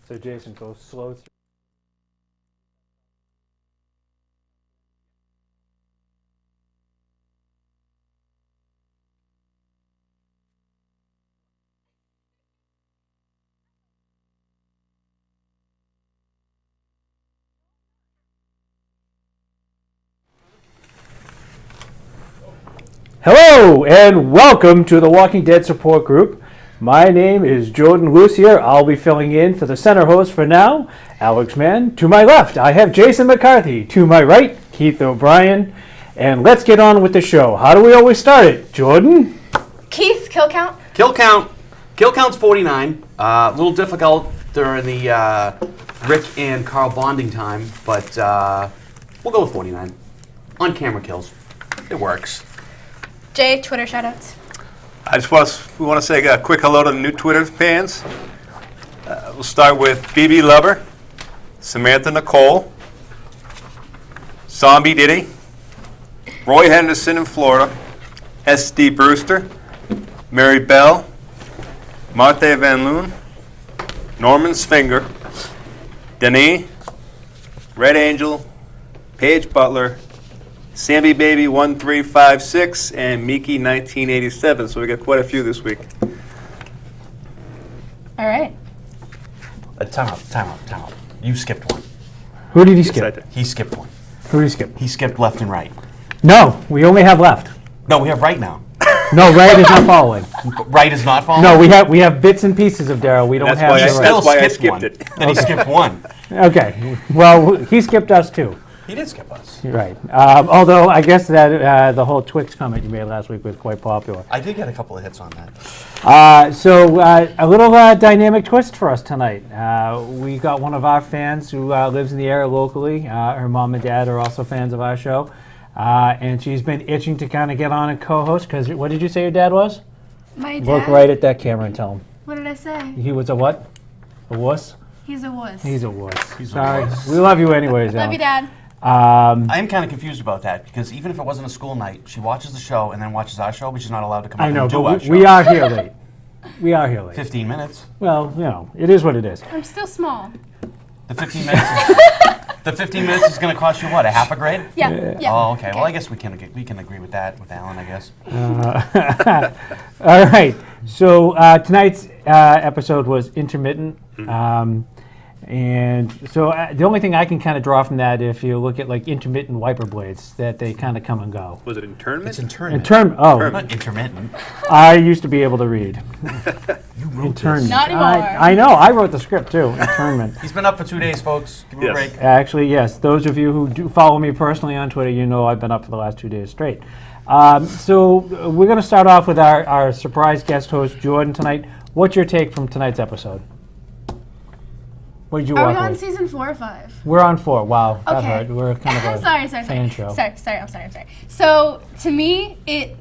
So Jason, go slow through. Hello and welcome to the Walking Dead support group. My name is Jordan Lucier. I'll be filling in for the center host for now, Alex Mann. To my left, I have Jason McCarthy. To my right, Keith O'Brien. And let's get on with the show. How do we always start it? Jordan? Keith, kill count? Kill count. Kill count's 49. A little difficult during the Rick and Carl bonding time, but we'll go with 49. On camera kills. It works. Jay, Twitter shoutouts. We want to say a quick hello to the new Twitter fans. We'll start with BB Lover, Samantha Nicole, Zombie Diddy, Roy Henderson in Florida, SD Brewster, Mary Bell, Martha Van Loon, Norman's Finger, Denis, Red Angel, Paige Butler, Sammy Baby 1356, and Miki 1987. So we got quite a few this week. All right. Time out. You skipped one. Who did he Yes, I skip? did. He skipped one. Who did he skip? He skipped left and right. No, we only have left. No, we have right now. No, right is not following. Right is not following? No, we have bits and pieces of Daryl. We don't That's have why the I right. still- why I skipped skipped one. it. Then he skipped one. Okay. Well, he skipped us too. He did skip us. Right. Although I guess that the whole Twix comment you made last week was quite popular. I did get a couple of hits on that. So a little dynamic twist for us tonight. We got one of our fans who lives in the area locally. Her mom and dad are also fans of our show. And she's been itching to kind of get on and co-host because what did you say your dad was? My dad. Look right at that camera and tell him. What did I say? He was a what? A wuss? He's a wuss. He's a wuss. He's a Sorry. wuss. We love you anyways, Love you, Alan. Dad. I am kind of confused about that because even if it wasn't a school night, she watches the show and then watches our show, but she's not allowed to come up I know, and do our but show. we are here late. We are here late. 15 minutes. Well, you know, it is what it is. I'm still small. The 15 minutes. The 15 minutes is going to cost you what? A half a grade? Yeah. Yeah. Oh, okay. Well, I guess we can agree with that with Alan. I guess. All right. So tonight's episode was intermittent. And so the only thing I can kind of draw from that, if you look at like intermittent wiper blades, that they kind of come and go. Was it internment? It's internment. Not intermittent. I used to be able to read. You wrote Internment. this. Not anymore. I know. I wrote the script too. Internment. He's been up for 2 days, folks. Give him Yes. a break. Actually, yes. Those of you who do follow me personally on Twitter, you know I've been up for the last 2 days straight. So we're going to start off with our surprise guest host, Jordan, tonight. What's your take from tonight's episode? What did you Are we walk on away? season 4 or 5? We're on 4. Wow, that Okay. hurt. We're kind of a sorry. fan show. Sorry. I'm sorry. So to me, it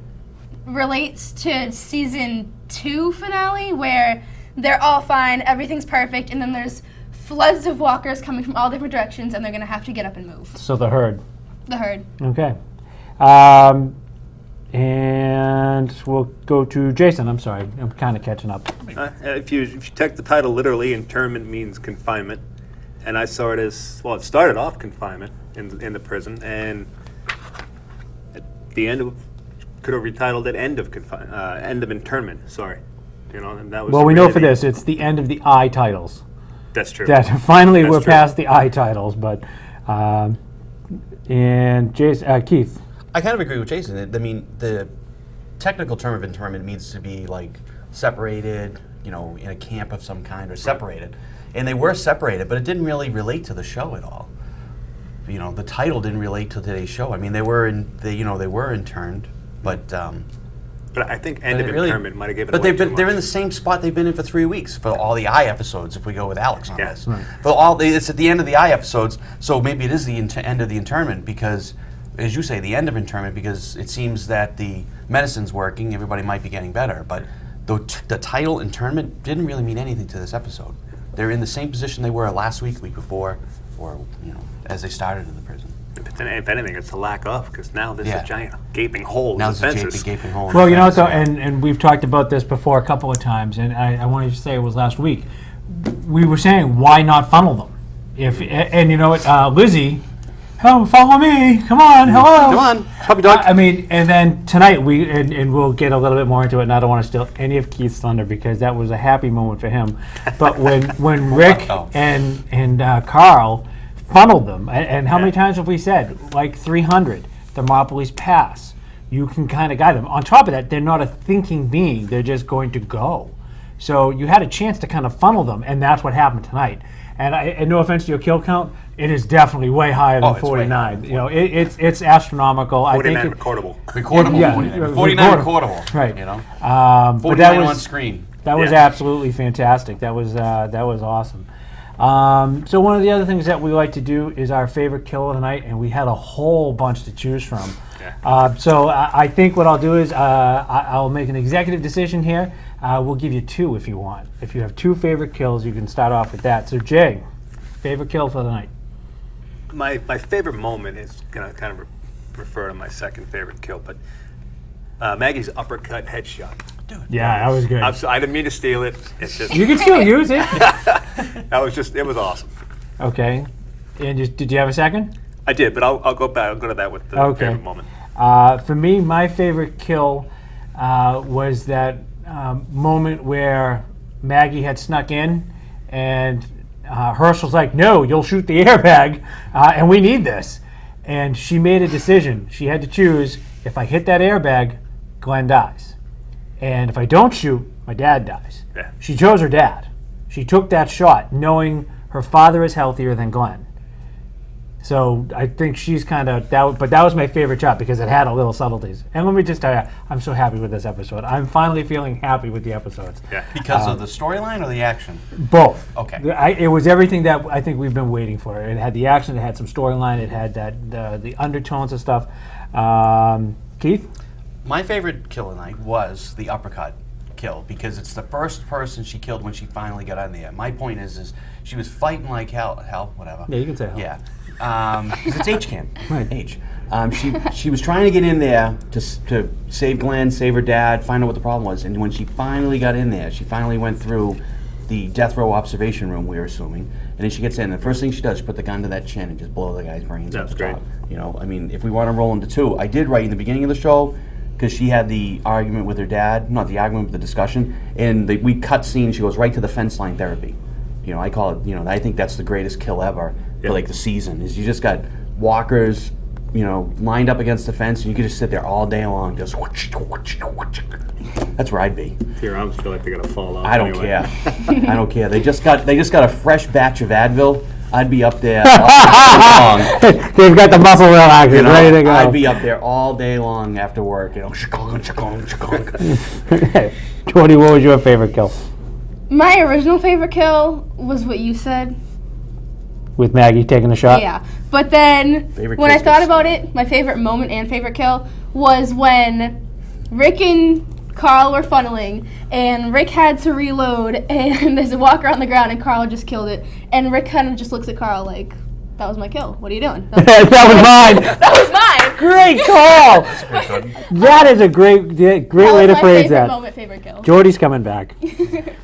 relates to season 2 finale where they're all fine, everything's perfect, and then there's floods of walkers coming from all different directions, and they're gonna have to get up and move. So the herd. The herd. Okay. And we'll go to Jason. I'm sorry. I'm kind of catching up. If you take the title literally, internment means confinement. And I saw it as, well, it started off confinement in the prison, and at the end of, could have retitled it end of internment, sorry. You know, and that was Well, we know really for this, it's the end of the I titles. That's true. That finally That's we're true. past the I titles, but and Jason, Keith. I kind of agree with Jason. I mean, the technical term of internment means to be like separated, you know, in a camp of some kind or separated. And they were separated, but it didn't really relate to the show at all. You know, the title didn't relate to today's show. I mean, they were interned, but But I think end of it really- internment might have given But away they're too in much. the same spot they've been in for 3 weeks for all the I episodes. If we go with Alex on Yes. this, it's at the end of the I episodes. So maybe it is the end of the internment because, as you say, the end of internment because it seems that the medicine's working. Everybody might be getting better, but the title internment didn't really mean anything to this episode. They're in the same position they were last week before, or as they started in the prison. If anything, it's a lack of, because now there's Yeah. a giant gaping hole Now in the there's a fences. gaping hole. in Well, the you know, fence, so, yeah. and we've talked about this before a couple of times, and I wanted to say it was last week. we were saying, why not funnel them? And you know what, Lizzie, come follow me, come on, hello. Come on, puppy dog. I mean, and then tonight and we'll get a little bit more into it, and I don't want to steal any of Keith's thunder because that was a happy moment for him. But when Rick Oh. and Carl funneled them, and how many times have we said, like 300, Thermopolis Pass, you can kind of guide them. On top of that, they're not a thinking being, they're just going to go. So you had a chance to kind of funnel them, and that's what happened tonight. And no offense to your kill count, it is definitely way higher than Oh, it's way 49. higher. You know, it's astronomical. I 49 think recordable. Recordable, Yeah, 49. 49 recordable. recordable. Right. You know, but 49 that on was screen. that was Yeah. absolutely fantastic. That was awesome. So one of the other things that we like to do is our favorite kill of the night, and we had a whole bunch to choose from. So I think what I'll do is I'll make an executive decision here. We'll give you two if you want. If you have two favorite kills, you can start off with that. So Jay, favorite kill for the night. My favorite moment is going to kind of refer to my second favorite kill, but Maggie's uppercut headshot. Yeah, that was good. I didn't mean to steal it. It's just You can still use it. it was awesome. Okay. And did you have a second? I did, but I'll go back. I'll go to that with the Okay. favorite moment. For me, my favorite kill was that moment where Maggie had snuck in, and Herschel's like, "No, you'll shoot the airbag, and we need this." And she made a decision. She had to choose: if I hit that airbag, Glenn dies, and if I don't shoot, my dad dies. Yeah. She chose her dad. She took that shot, knowing her father is healthier than Glenn. So I think she's kind of that, but that was my favorite shot because it had a little subtleties. And let me just tell you, I'm so happy with this episode. I'm finally feeling happy with the episodes. Yeah. Because of the storyline or the action? Both. Okay. It was everything that I think we've been waiting for. It had the action, it had some storyline, it had the undertones of stuff. Keith? My favorite kill of the night was the uppercut kill because it's the first person she killed when she finally got in there. My point is she was fighting like hell, whatever. Yeah, you can say hell. Yeah. 'Cause it's H-Cam. Right. H. She was trying to get in there to save Glenn, save her dad, find out what the problem was. And when she finally got in there, she finally went through the death row observation room, we're assuming. And then she gets in. And the first thing she does, she put the gun to that chin and just blow the guy's brains out That's the great. top. You know, I mean, if we want to roll into two, I did write in the beginning of the show, because she had the argument with her dad, not the argument, but the discussion, and we cut scene, she goes right to the fence line therapy. You know, I call it, you know, I think that's the greatest kill ever for like the season, is you just got walkers, you know, lined up against the fence, and you could just sit there all day long, just that's where I'd be. Your arms feel like they're gonna fall off. I don't care. I don't care. They just got a fresh batch of Advil. I'd be up there all day long. They've got the muscle relaxers You know, ready to go. I'd be up there all day long after work. You know, Jordy, what was your favorite kill? My original favorite kill was what you said. With Maggie taking the shot? Yeah. But then Favorite when I kills thought get about it, my favorite moment and favorite kill was when Rick and Carl were funneling and Rick had to reload and there's a walker on the ground and Carl just killed it. And Rick kind of just looks at Carl like, that was my kill. What are you doing? That That was mine. that was mine. Great call. That is a great way to phrase that. Moment, favorite kill. Jordy's coming back.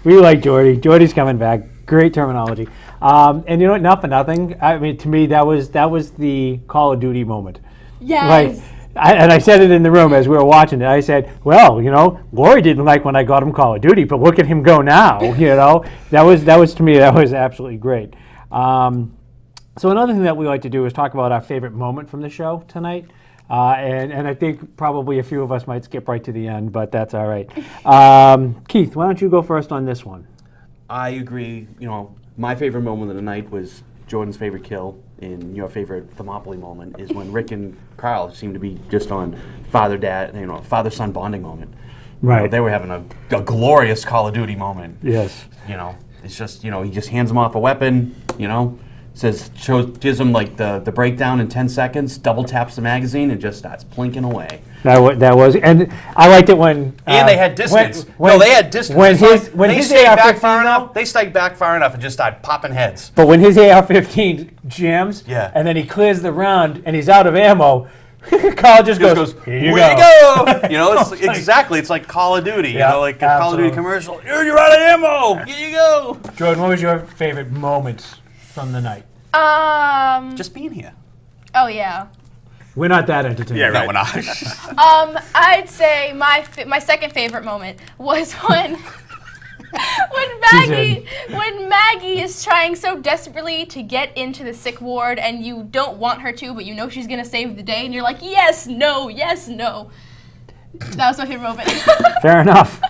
We like Jordy. Jordy's coming back. Great terminology. And you know what? Not for nothing. I mean, to me, that was the Call of Duty moment. Yes. And I said it in the room as we were watching it. I said, well, you know, Lori didn't like when I got him Call of Duty, but look at him go now. You know, that was to me, that was absolutely great. So another thing that we like to do is talk about our favorite moment from the show tonight. And I think probably a few of us might skip right to the end, but that's all right. Keith, why don't you go first on this one? I agree. You know, my favorite moment of the night was Jordan's favorite kill, and your favorite Thermopylae moment is when Rick and Carl seemed to be just on father-son bonding moment. You know, Right. they were having a glorious Call of Duty moment. Yes. You know, it's just, you know, he just hands him gives him like the breakdown in 10 seconds, double taps the magazine, and just starts plinking away. That was, and I liked it when. And they had distance. They had distance. When It's his they stayed back AR-15 far enough. They stayed back far enough and just started popping heads. But when his AR-15 jams, Yeah. and then he clears the round and he's out of ammo, Carl just Just goes, goes, here you "Way go. to go!" You know, it's exactly. It's like Call of Duty. Yeah, You know, like a Call of Duty absolutely. commercial. You're out of ammo. Here you go. Jordan, what was your favorite moments from the night? Just being here. Oh yeah. We're not that entertaining. Yeah, No, right. we're not. I'd say my second favorite moment was when when Maggie is trying so desperately to get into the sick ward, and you don't want her to, but you know she's gonna save the day, and you're like, yes, no, yes, no. That was my favorite moment. Fair enough.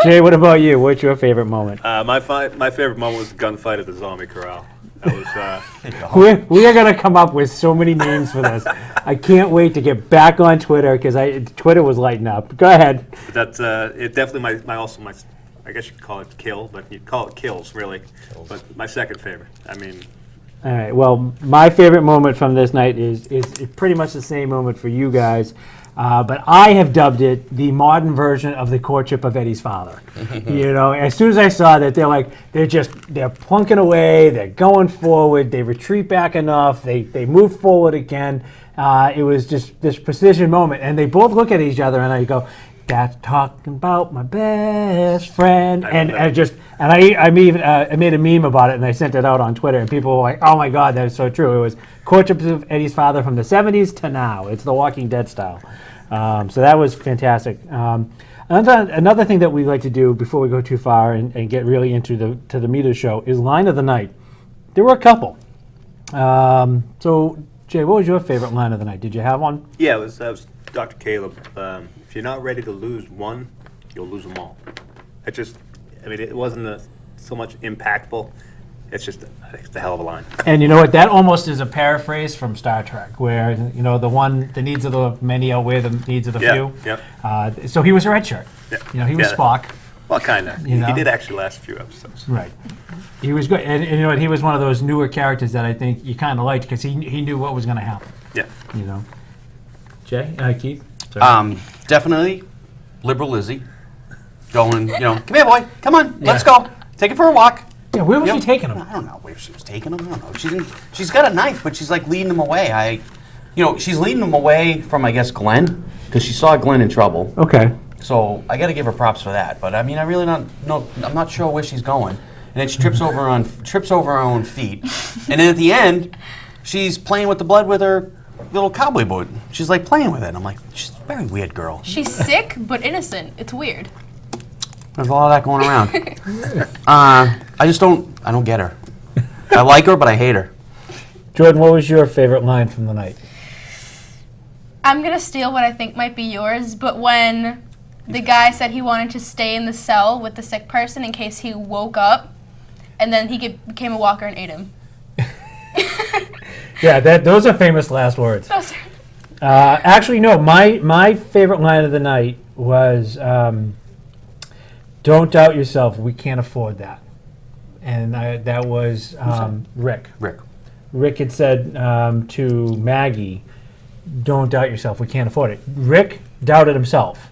Jay, what about you? What's your favorite moment? My favorite moment was the gunfight at the zombie corral. That was We are going to come up with so many names for this. I can't wait to get back on Twitter because Twitter was lighting up. Go ahead. that's it definitely my I guess you could call it kill, but you'd call it kills really. But my second favorite. I mean, All right. Well, my favorite moment from this night is pretty much the same moment for you guys. But I have dubbed it the modern version of the courtship of Eddie's father. You know, as soon as I saw that, they're plunking away, they're going forward, they retreat back enough, they move forward again. It was just this precision moment, and they both look at each other, and I go, "That's talking about my best friend," and I made a meme about it, and I sent it out on Twitter, and people were like, "Oh my God, that's so true." It was courtship of Eddie's father from the '70s to now. It's the Walking Dead style. So that was fantastic. Another thing that we like to do before we go too far and get really into the meat of the show is line of the night. There were a couple. So Jay, what was your favorite line of the night? Did you have one? yeah, that was Dr. Caleb. If you're not ready to lose one, you'll lose them all. It wasn't so much impactful. It's a hell of a line. And you know what? That almost is a paraphrase from Star Trek, where the needs of the many outweigh the needs of the few. Yeah. So he was a red shirt. Yeah. He was Yeah. Spock. Well, kind of. You know? He did actually last a few episodes. Right. He was good, and you know what? He was one of those newer characters that I think you kind of liked because he knew what was going to happen. Yeah. You know. Jay, Keith. Sorry. Definitely liberal Lizzie. Going, come here, boy. Come on, let's go. Take it for a walk. Yeah, where was You she know, taking him? I don't know where she was taking him. I don't know. She's got a knife, but she's like leading him away. She's leading him away from, I guess, Glenn, because she saw Glenn in trouble. Okay. So I got to give her props for that. But I mean, I'm not sure where she's going. And then she trips over her own feet. And then at the end, she's playing with the blood with her little cowboy boot. She's like playing with it. I'm like, she's a very weird girl. She's sick but innocent. It's weird. There's a lot of that going around. I don't get her. I like her, but I hate her. Jordan, what was your favorite line from the night? I'm gonna steal what I think might be yours, but when the guy said he wanted to stay in the cell with the sick person in case he woke up, and then he became a walker and ate him. Yeah, those are famous last words. Those are- Actually, no. My favorite line of the night was, "Don't doubt yourself. We can't afford that." And that was Rick. Rick. Rick had said to Maggie, "Don't doubt yourself. We can't afford it." Rick doubted himself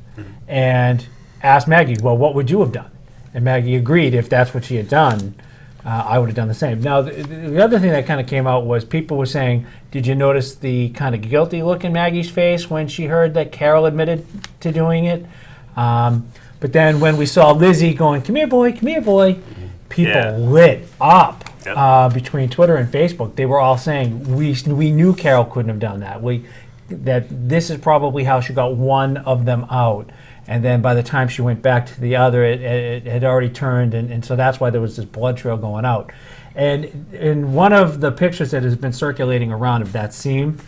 and asked Maggie, "Well, what would you have done?" And Maggie agreed. If that's what she had done, I would have done the same. Now, the other thing that kind of came out was people were saying, "Did you notice the kind of guilty look in Maggie's face when she heard that Carol admitted to doing it?" But then when we saw Lizzie going, "Come here, boy, come here, boy," people Yeah. lit up. Yep. Between Twitter and Facebook, they were all saying we knew Carol couldn't have done that. That this is probably how she got one of them out, and then by the time she went back to the other, it had already turned, and so that's why there was this blood trail going out. And in one of the pictures that has been circulating around of that scene,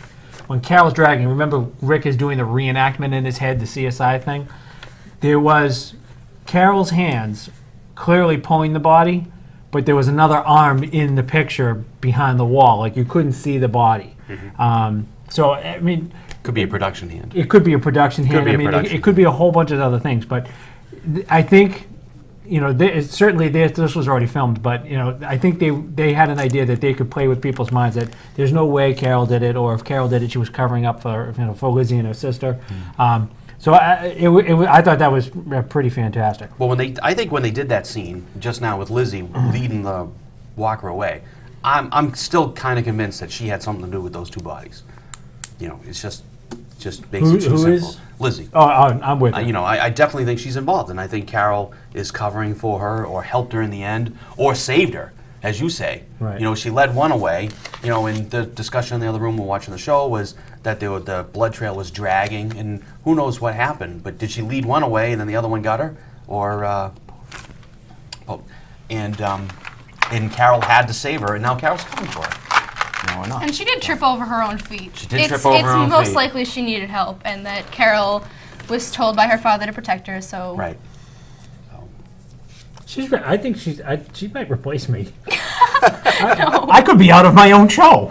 when Carol's dragging, remember Rick is doing the reenactment in his head, the CSI thing. There was Carol's hands clearly pulling the body, but there was another arm in the picture behind the wall. Like you couldn't see the body. So, I mean, Could be a production hand. it could be a production hand. be I a mean, production. it could be a whole bunch of other things. But I think, certainly this was already filmed. But, I think they had an idea that they could play with people's minds that there's no way Carol did it, or if Carol did it, she was covering up for Lizzie and her sister. So I thought that was pretty fantastic. Well, I think when they did that scene just now with Lizzie leading the walker away, I'm still kind of convinced that she had something to do with those two bodies. It's just just makes it too Who simple. is? Lizzie. Oh, I'm with you. You know, I definitely think she's involved, and I think Carol is covering for her, or helped her in the end, or saved her, as you say. Right. You know, she led one away. You know, in the discussion in the other room when watching the show was that the blood trail was dragging, and who knows what happened. But did she lead one away and then the other one got her, or? And Carol had to save her, and now Carol's coming for her. You know, or not. And she did trip over her own feet. She did trip over her own It's most feet. likely she needed help, and that Carol was told by her father to protect her. So Right. She's. I think she might replace me. I could be out of my own show.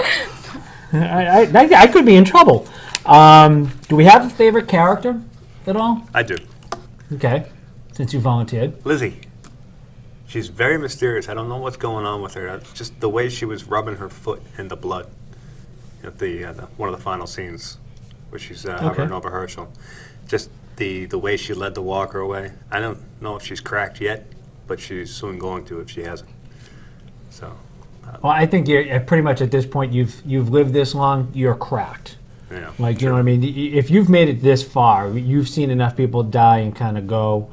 I could be in trouble. Do we have a favorite character at all? I do. Okay, since you volunteered. Lizzie. She's very mysterious. I don't know what's going on with her. Just the way she was rubbing her foot in the blood at the one of the final scenes, where she's hovering over Herschel. Just the way she led the walker away. I don't know if she's cracked yet, but she's soon going to if she hasn't. So. Well, I think you're pretty much at this point. You've lived this long. You're cracked. Yeah. Like you know what I mean. If you've made it this far, you've seen enough people die and kind of go.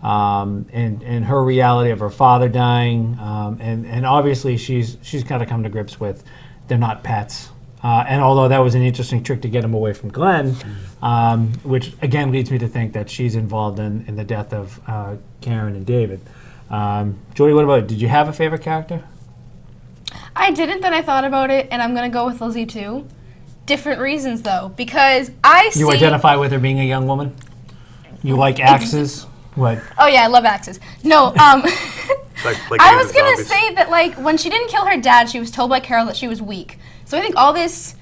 And her reality of her father dying, and obviously she's got to come to grips with they're not pets. And although that was an interesting trick to get him away from Glenn, which again leads me to think that she's involved in the death of Karen and David. Jody, what about you? Did you have a favorite character? I didn't. Then I thought about it, and I'm gonna go with Lizzie too. Different reasons though, because I see. You identify with her being a young woman. You like axes. What? Oh yeah, I love axes. No, Like I Game was of gonna Zombies. say that like when she didn't kill her dad, she was told by Carol that she was weak. So I think all this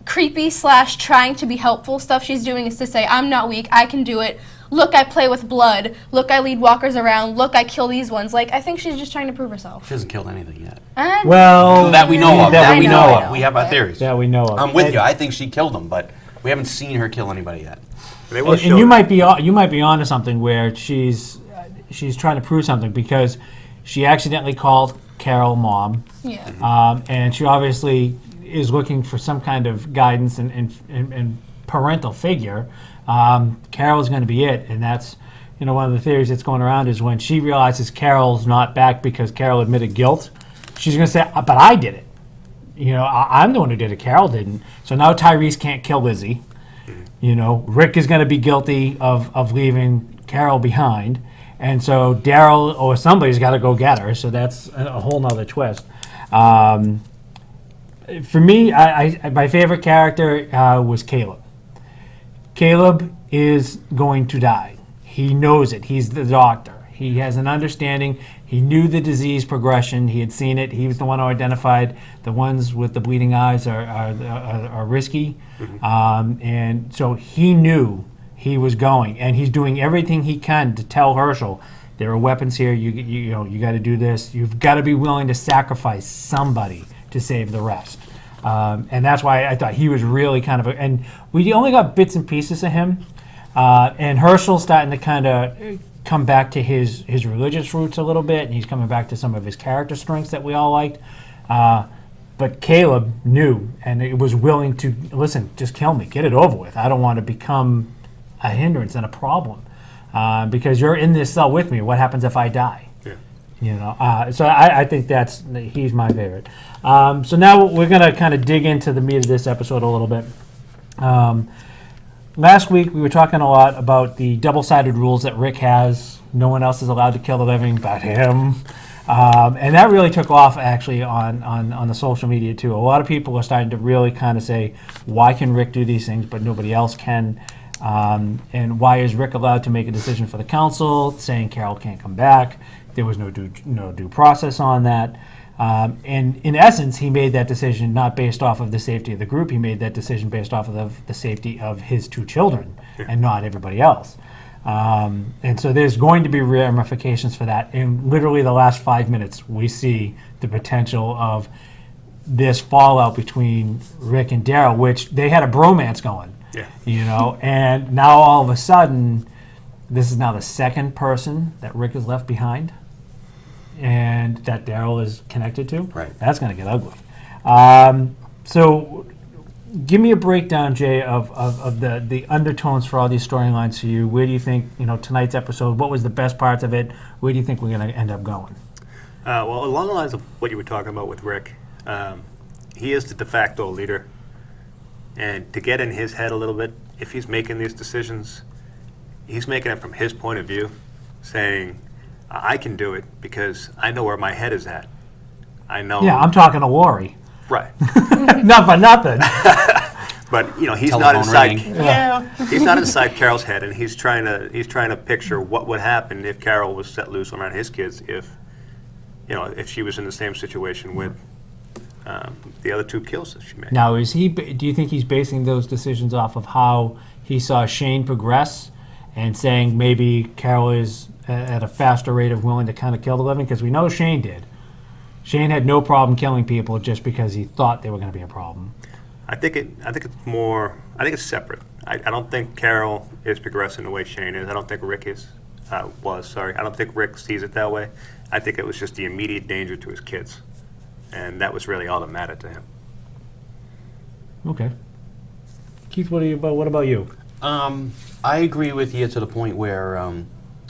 creepy / trying to be helpful stuff she's doing is to say, I'm not weak, I can do it. Look, I play with blood. Look, I lead walkers around. Look, I kill these ones. Like, I think she's just trying to prove herself. She hasn't killed anything yet. Well, That we know of. That That we we know know of. of. We have our theories. that we know of. I'm with And- you. I think she killed him, but we haven't seen her kill anybody yet. They will And show you it. might be onto something where she's trying to prove something because she accidentally called Carol mom, Yeah. and she obviously is looking for some kind of guidance and parental figure. Carol's going to be it, and that's one of the theories that's going around is when she realizes Carol's not back because Carol admitted guilt, she's going to say, "But I did it. I'm the one who did it. Carol didn't." So now Tyrese can't kill Lizzie. Rick is going to be guilty of leaving Carol behind. And so Daryl or somebody's got to go get her. So that's a whole nother twist. For me, my favorite character was Caleb. Caleb is going to die. He knows it. He's the doctor. He has an understanding. He knew the disease progression. He had seen it. He was the one who identified the ones with the bleeding eyes are risky. And so he knew he was going, and he's doing everything he can to tell Herschel there are weapons here. You got to do this. You've got to be willing to sacrifice somebody to save the rest. And that's why I thought he was really kind of and we only got bits and pieces of him. And Herschel's starting to kind of come back to his religious roots a little bit, and he's coming back to some of his character strengths that we all liked. But Caleb knew, and it was willing to listen. Just kill me, get it over with. I don't want to become a hindrance and a problem because you're in this cell with me. What happens if I die? Yeah. So I think he's my favorite. So now we're going to kind of dig into the meat of this episode a little bit. Last week we were talking a lot about the double-sided rules that Rick has. No one else is allowed to kill the living but him. And that really took off actually on the social media too. A lot of people are starting to really kind of say, why can Rick do these things but nobody else can? And why is Rick allowed to make a decision for the council, saying Carol can't come back? There was no due process on that. And in essence, he made that decision not based off of the safety of the group. He made that decision based off of the safety of his two children and not everybody else. And so there's going to be ramifications for that. In literally the last 5 minutes, we see the potential of this fallout between Rick and Daryl, which they had a bromance going. Yeah. And now all of a sudden, this is now the second person that Rick has left behind and that Daryl is connected to. Right. That's going to get ugly. So give me a breakdown, Jay, of the undertones for all these storylines for you. Where do you think, tonight's episode, what was the best parts of it? Where do you think we're going to end up going? Well, along the lines of what you were talking about with Rick, he is the de facto leader. And to get in his head a little bit, if he's making these decisions, he's making it from his point of view, saying, I can do it because I know where my head is at. I know. Yeah, I'm talking to Lori. Right. Not for nothing. But he's Telephone not inside. ringing. He's not inside Carol's head, and he's trying to picture what would happen if Carol was set loose around his kids if she was in the same situation with the other two kills that she made. Now, do you think he's basing those decisions off of how he saw Shane progress and saying maybe Carol is at a faster rate of willing to kind of kill the living? Because we know Shane did. Shane had no problem killing people just because he thought they were going to be a problem. I think it's separate. I don't think Carol is progressing the way Shane is. I don't think Rick was. Sorry. I don't think Rick sees it that way. I think it was just the immediate danger to his kids. And that was really all that mattered to him. Okay. Keith, what about you? I agree with you to the point where,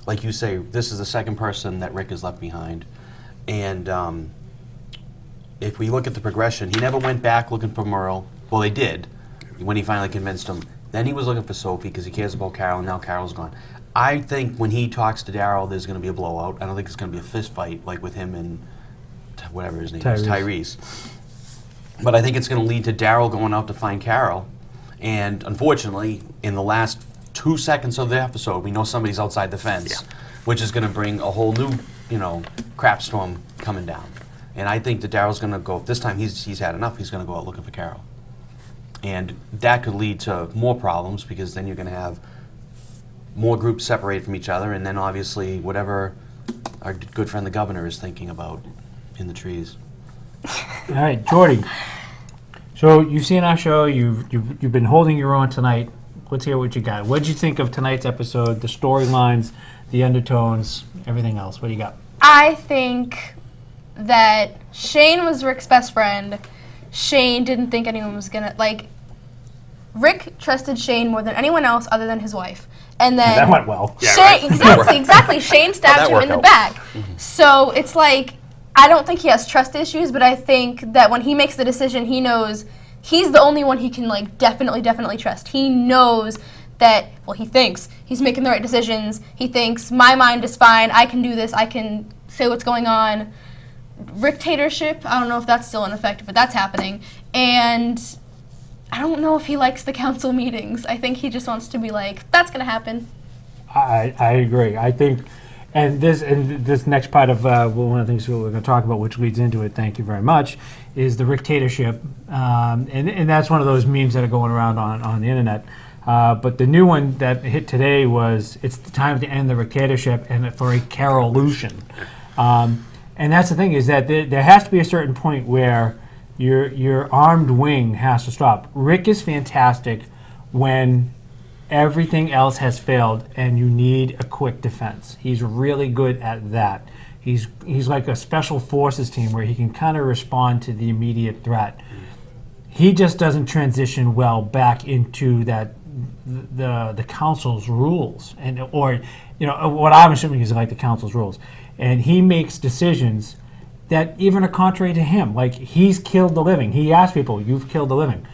like you say, this is the second person that Rick has left behind. And if we look at the progression, he never went back looking for Merle. Well, they did when he finally convinced him. Then he was looking for Sophie because he cares about Carol, and now Carol's gone. I think when he talks to Daryl, there's going to be a blowout. I don't think it's going to be a fist fight like with him and whatever his name is, Tyrese. But I think it's going to lead to Daryl going out to find Carol. And unfortunately, in the last 2 seconds of the episode, we know somebody's outside the fence, which is going to bring a whole new, crap storm coming down. And I think that Daryl's going to go, this time he's had enough, he's going to go out looking for Carol. And that could lead to more problems because then you're going to have more groups separate from each other, and then obviously whatever our good friend the governor is thinking about in the trees. All right, Jordy. So you've seen our show. You've been holding your own tonight. Let's hear what you got. What did you think of tonight's episode? The storylines, the undertones, everything else. What do you got? I think that Shane was Rick's best friend. Shane didn't think anyone was gonna Rick trusted Shane more than anyone else other than his wife. And then That went well. Shane, exactly. Shane stabbed him in the back. So it's like, I don't think he has trust issues, but I think that when he makes the decision, he knows he's the only one he can definitely trust. He knows that, he thinks he's making the right decisions. He thinks, my mind is fine, I can do this, I can say what's going on. Ricktatorship, I don't know if that's still in effect, but that's happening. And I don't know if he likes the council meetings. I think he just wants to be like, that's going to happen. I agree. I think, and this next part of one of the things we're going to talk about, which leads into it, thank you very much, is the Ricktatorship. And that's one of those memes that are going around on the internet. But the new one that hit today was, it's the time to end the Ricktatorship and for a Carolution. And that's the thing, is that there has to be a certain point where your armed wing has to stop. Rick is fantastic when everything else has failed and you need a quick defense. He's really good at that. He's like a special forces team where he can kind of respond to the immediate threat. He just doesn't transition well back into the council's rules, or what I'm assuming is like the council's rules. And he makes decisions that even are contrary to him. Like, he's killed the living. He asked people, you've killed the living.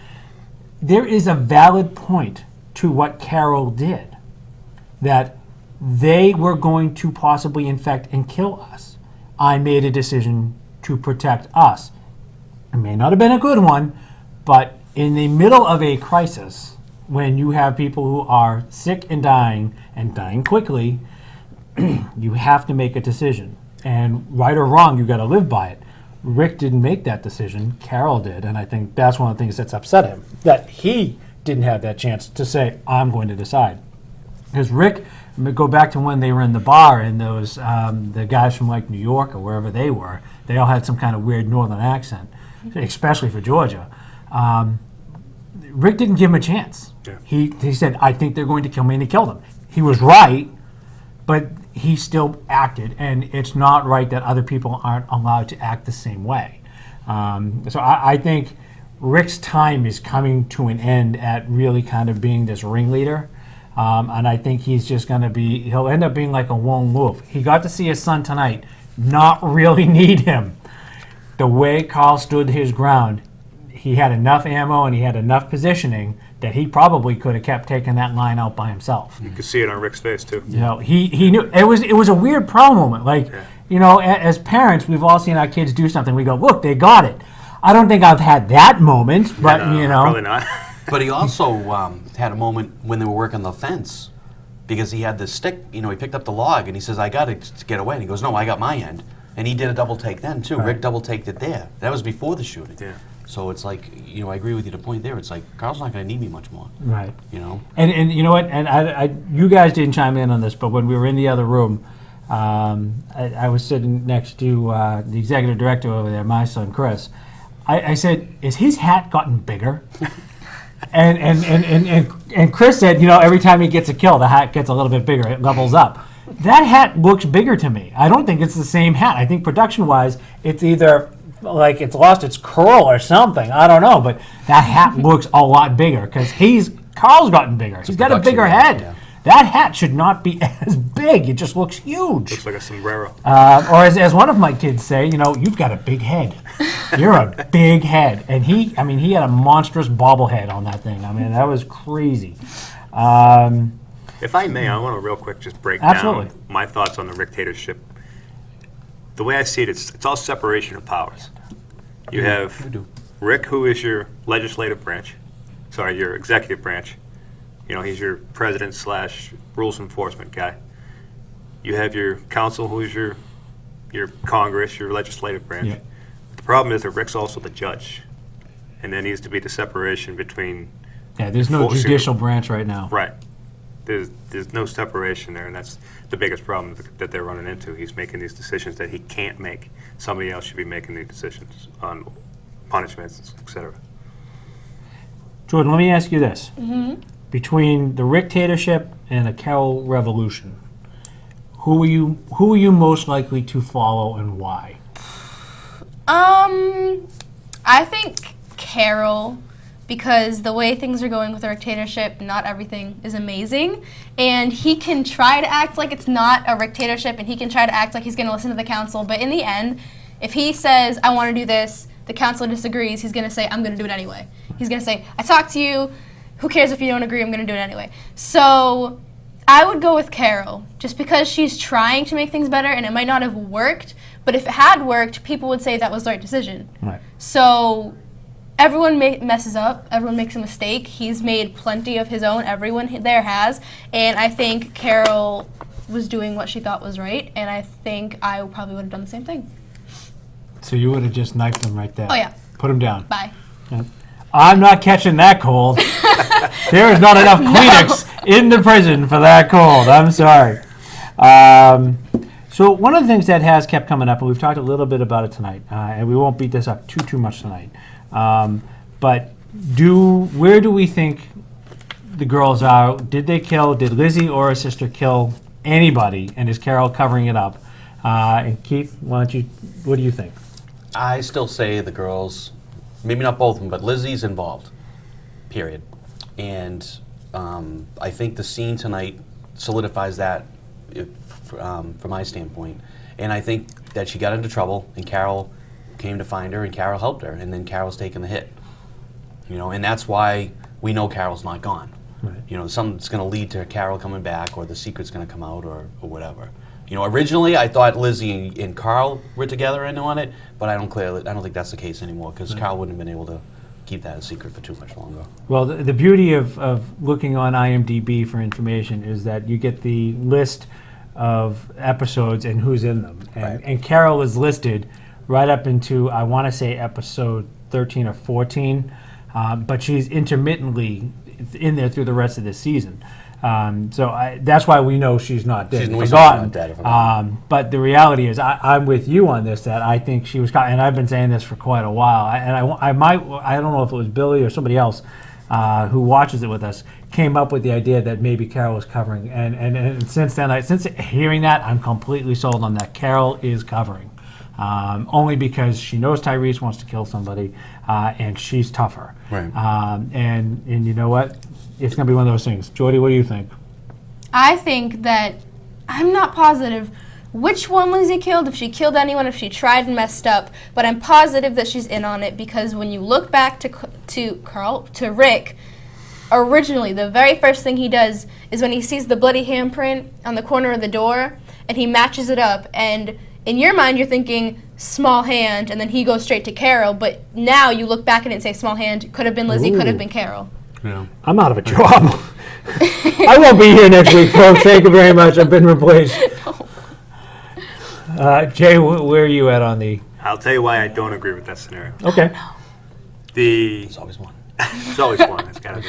There is a valid point to what Carol did, that they were going to possibly infect and kill us. I made a decision to protect us. It may not have been a good one, but in the middle of a crisis, when you have people who are sick and dying quickly, you have to make a decision. And right or wrong, you got to live by it. Rick didn't make that decision. Carol did, and I think that's one of the things that's upset him, that he didn't have that chance to say, I'm going to decide. Because Rick, go back to when they were in the bar, and those the guys from New York or wherever they were, they all had some kind of weird northern accent, especially for Georgia. Rick didn't give him a chance. Yeah. He said, I think they're going to kill me, and he killed him. He was right, but he still acted, and it's not right that other people aren't allowed to act the same way. So I think Rick's time is coming to an end at really kind of being this ringleader. And I think he's just going to he'll end up being like a lone wolf. He got to see his son tonight, not really need him. The way Carl stood his ground, he had enough ammo and he had enough positioning that he probably could have kept taking that line out by himself. You could see it on Rick's face too. You know, he knew it was a weird proud moment. Like, you know, as parents, we've all seen our kids do something. We go, look, they got it. I don't think I've had that moment, but you know, Probably not. But he also had a moment when they were working the fence because he had this stick. You know, he picked up the log and he says, "I got to get away." And he goes, "No, I got my end." And he did a double take then too. Right. Rick double taked it there. That was before the shooting. Yeah. So it's like, you know, I agree with you. The point there, it's like Carl's not going to need me much more. right. You know. And you know what? And I you guys didn't chime in on this, but when we were in the other room, I was sitting next to the executive director over there, my son Chris. I said, "Is his hat gotten bigger?" and Chris said, "You know, every time he gets a kill, the hat gets a little bit bigger. It levels up." That hat looks bigger to me. I don't think it's the same hat. I think production-wise, it's either like it's lost its curl or something. I don't know, but that hat looks a lot bigger because Carl's gotten bigger. He's got a production bigger value, head. yeah. That hat should not be as big. It just looks huge. Looks like a sombrero. Or as one of my kids say, you know, you've got a big head. You're a big head. And he had a monstrous bobblehead on that thing. I mean, that was crazy. If I may, I want to real quick just break Absolutely. down my thoughts on the dictatorship. The way I see it, it's all separation of powers. You have Rick, who is your legislative branch, your executive branch. You know, he's your president / rules enforcement guy. You have your council, who is your Congress, your legislative branch. Yeah. The problem is that Rick's also the judge, and there needs to be the separation between. Yeah, there's no Enforcing- judicial branch right now. Right. There's no separation there, and that's the biggest problem that they're running into. He's making these decisions that he can't make. Somebody else should be making the decisions on punishments, etc. Jordan, let me ask you this. Between the Rick-tatorship and the Carroll Revolution, who are you most likely to follow and why? I think Carol, because the way things are going with the dictatorship, not everything is amazing, and he can try to act like it's not a dictatorship, and he can try to act like he's going to listen to the council, but in the end, if he says, "I want to do this," the council disagrees, he's going to say, "I'm going to do it anyway." He's going to say, "I talked to you, who cares if you don't agree, I'm going to do it anyway." So I would go with Carol, just because she's trying to make things better, and it might not have worked, but if it had worked, people would say that was the right decision. Right. So everyone messes up, everyone makes a mistake. He's made plenty of his own, everyone there has, and I think Carol was doing what she thought was right, and I think I probably would have done the same thing. So you would have just knifed him right there. Oh, yeah. Put him down. Bye. I'm not catching that cold. There is not enough Kleenex in the prison for that cold. I'm sorry. So one of the things that has kept coming up, and we've talked a little bit about it tonight, and we won't beat this up too much tonight, but where do we think the girls are? Did Lizzie or her sister kill anybody, and is Carol covering it up? And Keith, what do you think? I still say the girls, maybe not both of them, but Lizzie's involved, period. And I think the scene tonight solidifies that from my standpoint. And I think that she got into trouble, and Carol came to find her, and Carol helped her, and then Carol's taken the hit. You know, and that's why we know Carol's not gone. Right. You know, something's going to lead to Carol coming back, or the secret's going to come out, or whatever. You know, originally I thought Lizzie and Carl were together and on it, but I don't think that's the case anymore, because Carl wouldn't have been able to keep that a secret for too much longer. Well, the beauty of looking on IMDb for information is that you get the list of episodes and who's in them. And Carol is listed right up into, I want to say, episode 13 or 14, but she's intermittently in there through the rest of the season. So that's why we know she's not dead. She's Forgotten. not dead, forgotten. But the reality is, I'm with you on this. That I think she was caught, and I've been saying this for quite a while. I don't know if it was Billy or somebody else who watches it with us, came up with the idea that maybe Carol was covering. And since then, since hearing that, I'm completely sold on that. Carol is covering. only because she knows Tyrese wants to kill somebody, and she's tougher. Right. And you know what? It's going to be one of those things. Jordy, what do you think? I think that I'm not positive which one Lizzie killed, if she killed anyone, if she tried and messed up, but I'm positive that she's in on it because when you look back to Rick, originally the very first thing he does is when he sees the bloody handprint on the corner of the door and he matches it up, and in your mind you're thinking small hand, and then he goes straight to Carol, but now you look back at it and say small hand, could have been Lizzie, could have been Carol. Yeah. I'm out of a job. I won't be here next week, folks. Thank you very much. I've been replaced. Jay, where are you at on the... I'll tell you why I don't agree with that scenario. Okay. There's always one. There's always one. It's gotta be.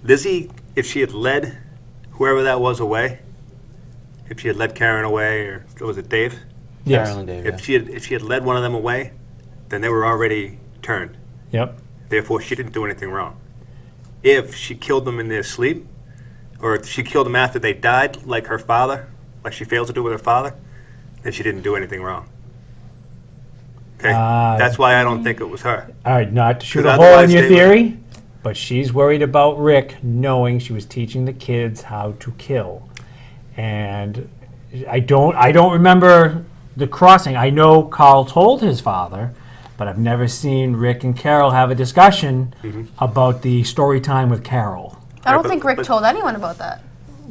Lizzie, if she had led whoever that was away, if she had led Karen away, or was it Dave? Yes. Carol and Dave, If she had led one of them away, then they were already turned. Yep. Therefore, she didn't do anything wrong. If she killed them in their sleep, or if she killed them after they died, like her father, like she failed to do with her father, then she didn't do anything wrong. Okay? That's why I don't think it was her. All right, not to shoot a Because hole in otherwise your they theory, but she's worried about Rick knowing she was teaching the kids how to kill. And I don't remember the crossing. I know Carl told his father, but I've never seen Rick and Carol have a discussion about the story time with Carol. I don't Right, think but- Rick told anyone about that.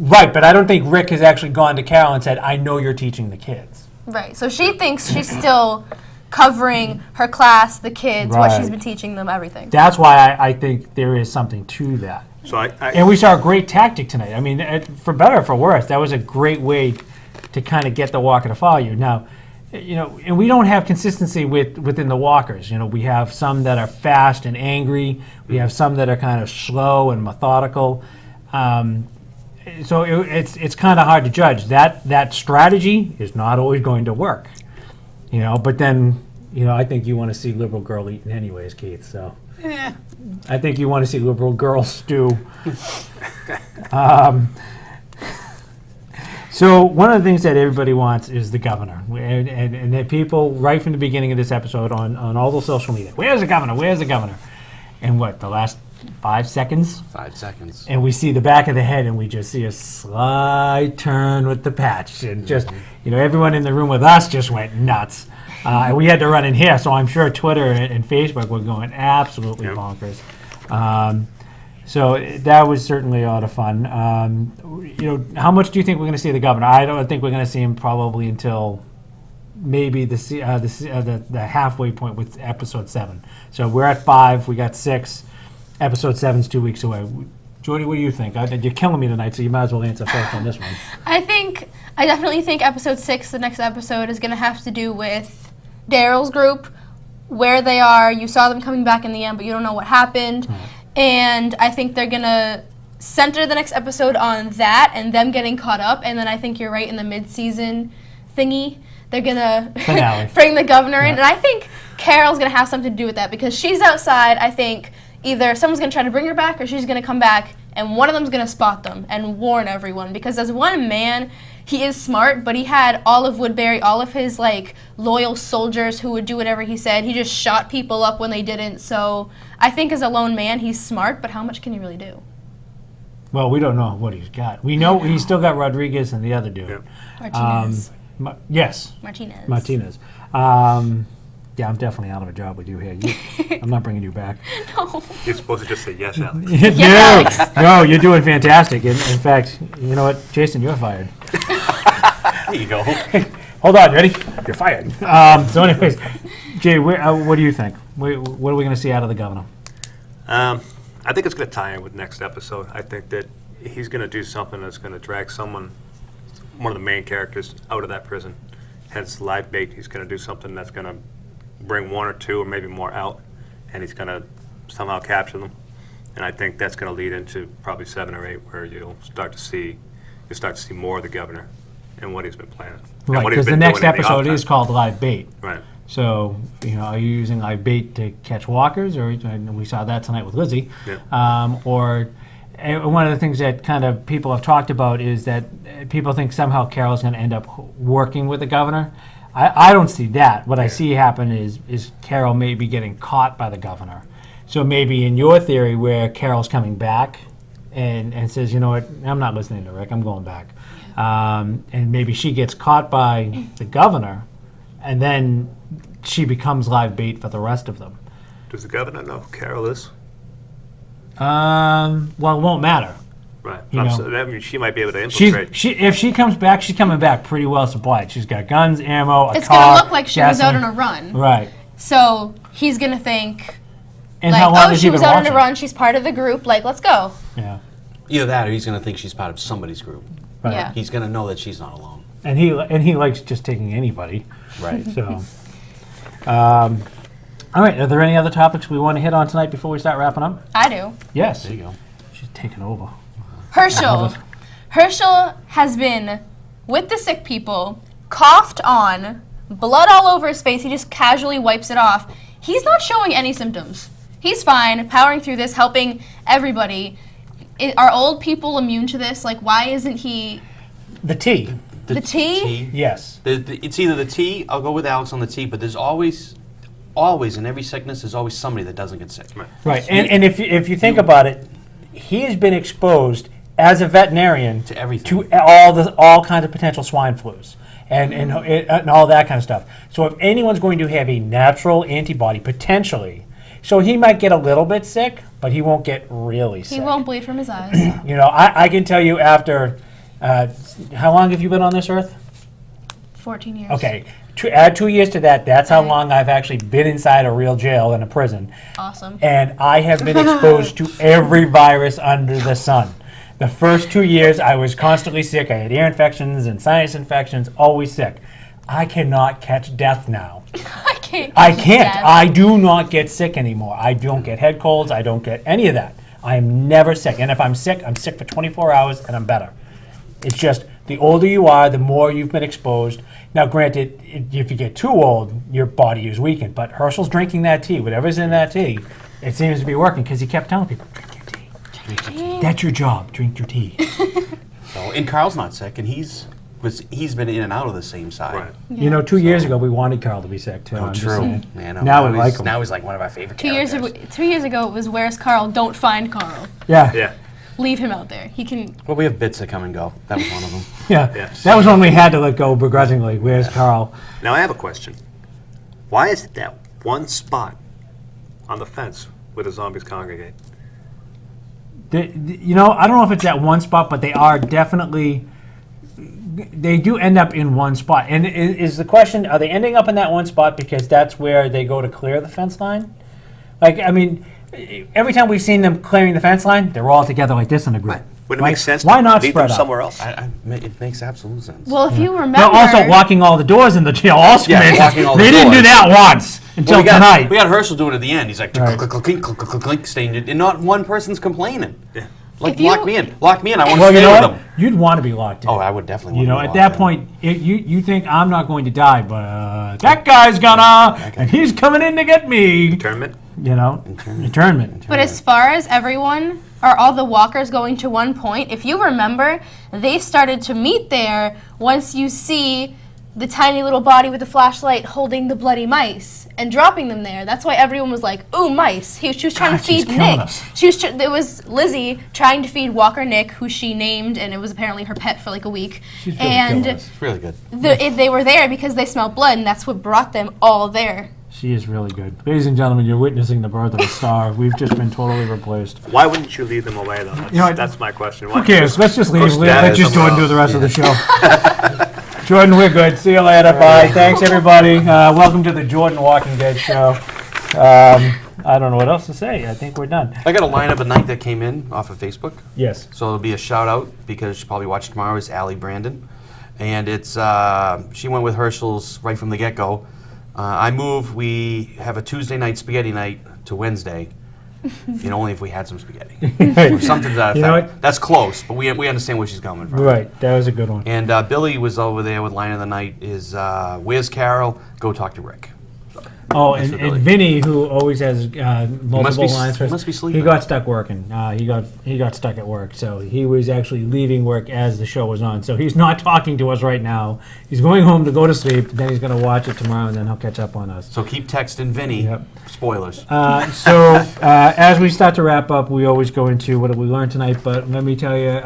Right, but I don't think Rick has actually gone to Carol and said, I know you're teaching the kids. Right, so she thinks she's still covering her class, the kids, what she's Right. been teaching them, everything. That's why I think there is something to that. So And we saw a great tactic tonight. I mean, for better or for worse, that was a great way to kind of get the walker to follow you. Now, you know, and we don't have consistency within the walkers. You know, we have some that are fast and angry. We have some that are kind of slow and methodical. So it's kind of hard to judge. That strategy is not always going to work. You know, but then, you know, I think you want to see liberal girl eaten anyways, Keith. So. I think you want to see liberal girl stew. So one of the things that everybody wants is the governor, and that people right from the beginning of this episode on all the social media, where's the governor? Where's the governor? And what, the last 5 seconds? 5 seconds. And we see the back of the head, and we just see a slight turn with the patch, and just, you know, everyone in the room with us just went nuts. And we had to run in here, so I'm sure Twitter and Facebook were going absolutely Yep. bonkers. So that was certainly a lot of fun. You know, how much do you think we're going to see the governor? I don't think we're going to see him probably until maybe the halfway point with episode 7. So we're at 5, we got 6. Episode 7's 2 weeks away. Jordy, what do you think? You're killing me tonight, so you might as well answer first on this one. I definitely think episode 6, the next episode, is going to have to do with Daryl's group, where they are. You saw them coming back in the end, but you don't know what happened. And I think they're going to center the next episode on that and them getting caught up. And then I think you're right, in the mid-season thingy, they're going to bring the governor in. And I think Carol's going to have something to do with that because she's outside. I think either someone's going to try to bring her back or she's going to come back and one of them's going to spot them and warn everyone. Because as one man, he is smart, but he had all of Woodbury, all of his like loyal soldiers who would do whatever he said. He just shot people up when they didn't. So I think as a lone man, he's smart, but how much can he really do? Well, we don't know what he's got. We know he's still got Rodriguez and the other dude. Yep. Martinez. Yes, Martinez. Yeah, I'm definitely out of a job with you here. I'm not bringing you back. No. You're supposed to just say yes, Alex. Yes, No, you're doing fantastic. In fact, you know what, Jason, you're fired. There you go. Hold on, ready? You're fired. So, anyways, Jay, what do you think? What are we going to see out of the governor? I think it's going to tie in with next episode. I think that he's going to do something that's going to drag one of the main characters, out of that prison. Hence, live bait. He's going to do something that's going to bring one or two or maybe more out, and he's going to somehow capture them. And I think that's going to lead into probably 7 or 8, where you'll start to see more of the governor and what he's been planning. And Right, what he's because the been next doing in the episode off is time. called Live Bait. Right. So, you know, are you using live bait to catch walkers, or and we saw that tonight with Lizzie, Yeah. or one of the things that kind of people have talked about is that people think somehow Carol's going to end up working with the governor. I don't see that. What I see happen is Carol maybe getting caught by the governor. So maybe in your theory where Carol's coming back and says, you know what, I'm not listening to Rick, I'm going back. And maybe she gets caught by the governor and then she becomes live bait for the rest of them. Does the governor know who Carol is? Well, it won't matter. Right. You know. That means she might be able to infiltrate. If she comes back, she's coming back pretty well supplied. She's got guns, ammo, a It's car, gonna look like she was out on gasoline. a run. Right. So he's gonna think, And like, how long oh, has she he was been out on a watching? run. She's part of the group. Like, let's go. Yeah. Either that, or he's going to think she's part of somebody's group. Right. Yeah. He's going to know that she's not alone. And he likes just taking anybody. Right. So. All right. Are there any other topics we want to hit on tonight before we start wrapping up? I do. Yes. There you go. She's taking over. Herschel. Herschel has been with the sick people, coughed on, blood all over his face. He just casually wipes it off. He's not showing any symptoms. He's fine, powering through this, helping everybody. Are old people immune to this? Like, why isn't he? The tea. The tea? Yes. It's either the tea, I'll go with Alex on the tea, but there's always in every sickness, there's always somebody that doesn't get sick. Right. And if you think about it, he has been exposed as a veterinarian To everything. to all kinds of potential swine flus and all that kind of stuff. So if anyone's going to have a natural antibody potentially, so he might get a little bit sick, but he won't get really sick. He won't bleed from his eyes. You know, I can tell you after how long have you been on this earth? 14 years. Okay. Add 2 years to that, that's how long I've actually been inside a real jail and a prison. Awesome. And I have been exposed to every virus under the sun. The first 2 years, I was constantly sick. I had ear infections and sinus infections, always sick. I cannot catch death now. I can't. I can't. Dad. I do not get sick anymore. I don't get head colds. I don't get any of that. I am never sick. And if I'm sick for 24 hours and I'm better. It's just the older you are, the more you've been exposed. Now, granted, if you get too old, your body is weakened. But Herschel's drinking that tea. Whatever's in that tea, it seems to be working because he kept telling people, drink your tea. That's your job. Drink your tea. So, and Carl's not sick, and he's been in and out of the same side. Right. You know, 2 years ago, we wanted Carl to be sick, too. Oh, I'm just true. saying. Man, Now we like him. Now he's like one of our favorite 2 years characters. ago, 2 years ago, it was "Where's Carl? Don't find Carl. Yeah. Yeah. Leave him out there. He can." Well, we have bits that come and go. That was one of them. Yeah. Yes. That was when we had to let go begrudgingly. Where's Carl? Now I have a question. Why is it that one spot on the fence where the zombies congregate? You know, I don't know if it's at one spot, but they are definitely. They do end up in one spot. And is the question, are they ending up in that one spot because that's where they go to clear the fence line? Like, I mean, every time we've seen them clearing the fence line, they're all together like this in a group. Wouldn't it Like, make sense why to not lead spread them out? somewhere else? It makes absolute sense. Well, if you remember, They're also locking all the doors in the jail. Also, Yeah, man, locking all the they didn't do doors. that once until Well, tonight. we got Herschel doing it at the end. He's like, Right. click, click, click, click, click, click, click, staying, and not one person's complaining. Yeah. Like, If you- lock me in. Lock me in. I want to Well, you stay know with what? them. You'd want to be locked in. Oh, I would definitely You know, want at to be that locked in. point, you think I'm not going to die, but that guy's gonna, and he's coming in to get me. Tournament? You know, internment. But as far as everyone, are all the walkers going to one point? If you remember, they started to meet there once you see the tiny little body with the flashlight holding the bloody mice and dropping them there. That's why everyone was like, "Ooh, mice!" She was trying God, to she's feed killing Nick. us. It was Lizzie trying to feed Walker Nick, who she named, and it was apparently her pet for like a week. She's really and killing us. It's really good. they were there because they smelled blood, and that's what brought them all there. She is really good. Ladies and gentlemen, you're witnessing the birth of a star. We've just been totally replaced. Why wouldn't you lead them away, though? That's, You know, that's my question. Who cares? Let's just leave. Go Let stab just somewhere Jordan do the else. rest of the show. Jordan, we're good. See you later. Bye. Thanks, everybody. Welcome to the Jordan Walking Dead show. I don't know what else to say. I think we're done. I got a line of a night that came in off of Facebook. Yes. So it'll be a shout out because she'll probably watch tomorrow is Allie Brandon. And it's she went with Herschel's right from the get-go. I move, we have a Tuesday night spaghetti night to Wednesday. Only if we had some spaghetti. Or something to that effect. You know what? That's close, but we understand where she's coming from. Right. That was a good one. And Billy was over there with line of the night is, where's Carol? Go talk to Rick. Oh, That's and for Billy. Vinny, who always has multiple lines for he must be sleeping. He got stuck working. He got stuck at work, so he was actually leaving work as the show was on. So he's not talking to us right now. He's going home to go to sleep. Then he's going to watch it tomorrow, and then he'll catch up on us. So keep texting Vinny. Yep. Spoilers. As we start to wrap up, we always go into what did we learn tonight. But let me tell you,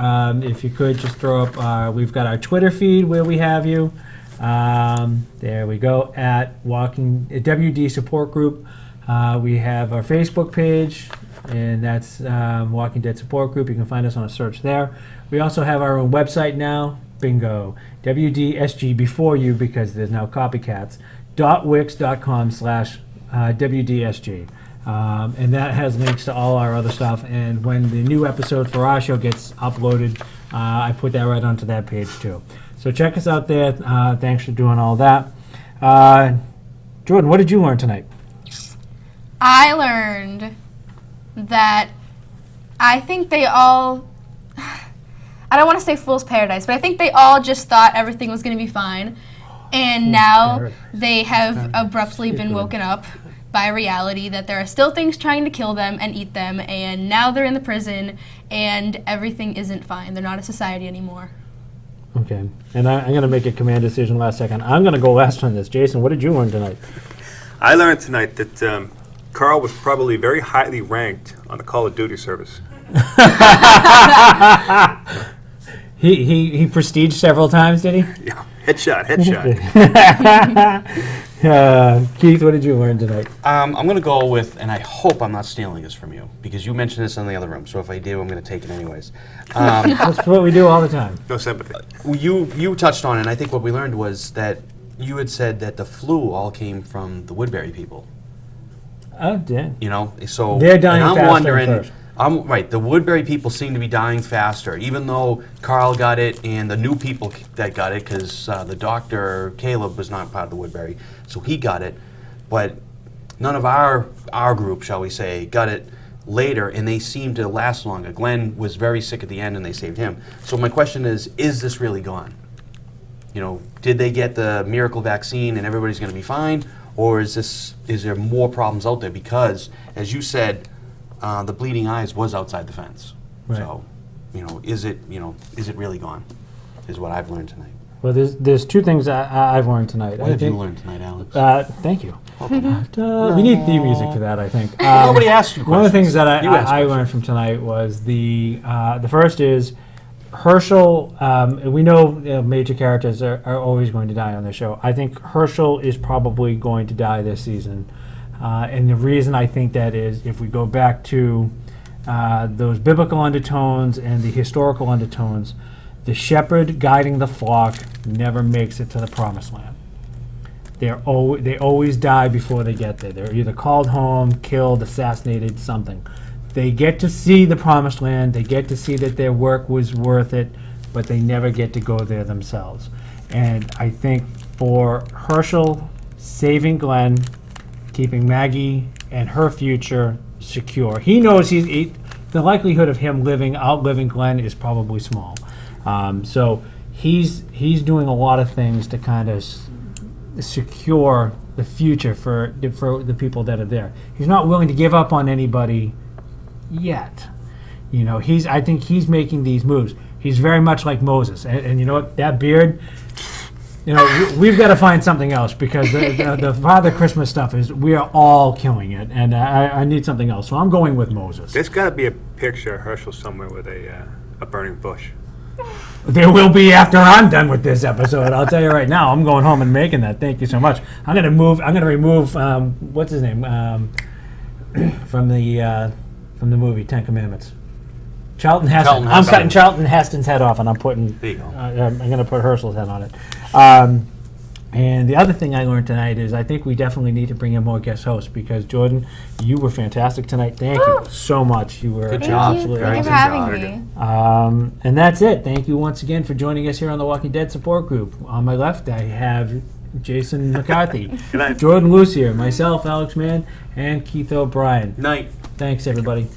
if you could just throw up, we've got our Twitter feed where we have you. There we go, at WD Support Group. We have our Facebook page, and that's Walking Dead Support Group. You can find us on a search there. We also have our own website now, bingo, WDSG before you, because there's now copycats, .wix.com/WDSG. And that has links to all our other stuff. And when the new episode for our show gets uploaded, I put that right onto that page too. So check us out there. Thanks for doing all that. Jordan, what did you learn tonight? I learned that I think they all, I don't want to say fool's paradise, but I think they all just thought everything was going to be fine. And now paradise. they have abruptly been woken up by reality that there are still things trying to kill them and eat them, and now they're in the prison, and everything isn't fine. They're not a society anymore. Okay, and I'm going to make a command decision last second. I'm going to go last on this. Jason, what did you learn tonight? I learned tonight that Carl was probably very highly ranked on the Call of Duty service. He prestiged several times, did he? Yeah, headshot. Keith, what did you learn tonight? I'm going to go with, and I hope I'm not stealing this from you, because you mentioned this in the other room, so if I do, I'm going to take it anyways. That's what we do all the time. No sympathy. You touched on it, and I think what we learned was that you had said that the flu all came from the Woodbury people. Oh, damn. You know, so They're dying and I'm faster wondering. first. I'm right. The Woodbury people seem to be dying faster, even though Carl got it and the new people that got it, because the doctor Caleb was not part of the Woodbury, so he got it. But none of our group, shall we say, got it later, and they seem to last longer. Glenn was very sick at the end, and they saved him. So my question is this really gone? You know, did they get the miracle vaccine and everybody's going to be fine, or is there more problems out there? Because, as you said, the bleeding eyes was outside the fence. Right. So, is it really gone? Is what I've learned tonight. Well, there's two things I've learned tonight. What I have you think, learned tonight, Alex? Thank you. We need theme music for that, I think. Nobody asked you questions. One of the things that You asked I questions. learned from tonight was the first is Herschel. We know major characters are always going to die on the show. I think Herschel is probably going to die this season. And the reason I think that is, if we go back to those biblical undertones and the historical undertones, the shepherd guiding the flock never makes it to the promised land. They always die before they get there. They're either called home, killed, assassinated, something. They get to see the promised land. They get to see that their work was worth it, but they never get to go there themselves. And I think for Herschel, saving Glenn, keeping Maggie and her future secure. He knows the likelihood of him outliving Glenn is probably small. So he's doing a lot of things to kind of secure the future for the people that are there. He's not willing to give up on anybody yet. I think he's making these moves. He's very much like Moses, and you know what? That beard. We've got to find something else, because the Father Christmas stuff we are all killing it, and I need something else. So I'm going with Moses. There's got to be a picture of Herschel somewhere with a burning bush. There will be after I'm done with this episode. I'll tell you right now. I'm going home and making that. Thank you so much. I'm going to remove what's his name from the movie Ten Commandments. Charlton Heston. I'm cutting Charlton Heston's head off, and I'm putting. There you go. I'm going to put Herschel's head on it. And the other thing I learned tonight is I think we definitely need to bring in more guest hosts, because Jordan, you were fantastic tonight. Thank you so much. You were Good Thank job. you. absolutely Thank you for excellent. having me. And that's it. Thank you once again for joining us here on the Walking Dead Support Group. On my left, I have Jason McCarthy, Good night. Jordan Lucier, myself, Alex Mann, and Keith O'Brien. Night. Thanks, everybody.